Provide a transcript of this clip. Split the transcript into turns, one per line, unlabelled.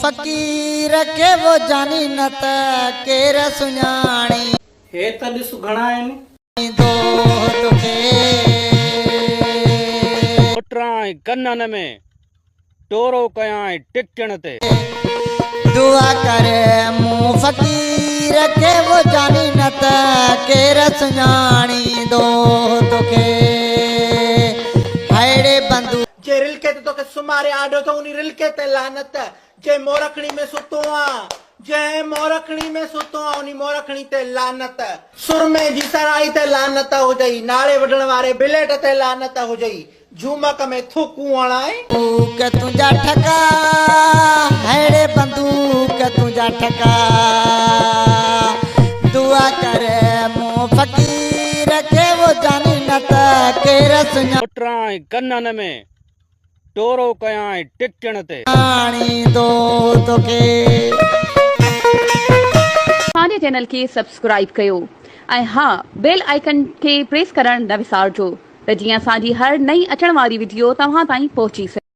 फ़कीर के वो जानी न त केर सुञाणी
हे त ॾिस घणा आहिनि
दो तोखे
पुटरां कन्नन में टोरो कयां टिकण ते
दुआ करे मूं फ़कीर के वो जानी न त केर सुञाणी दो तोखे हायड़े बंदू
जे रिलके ते तोखे सुमारे आॾो त उन रिलके ते लानत जे मोरखणी में सुतो जे मोरखणी में सुतो उन मोरखणी ते लानत सुरमे जी सराई ते लानत हुजई नाले वढण वारे बिलेट ते लानत हुजई झूमक में थूकूं हणाए
के तुझा ठका हायड़े बंदूक तुझा ठका दुआ करे मूं फ़कीर के वो जानी न त केर
पुटरां कन्नन में टोरो कयां टिकण ते
सुञाणी दो तोखे
असांजे चैनल के सब्सक्राइब कयो ऐं हाँ बेल आइकन के प्रेस करण न विसारजो त जीअं असांजी हर नई अचण वारी वीडियो तव्हां ताईं पहुची सघे।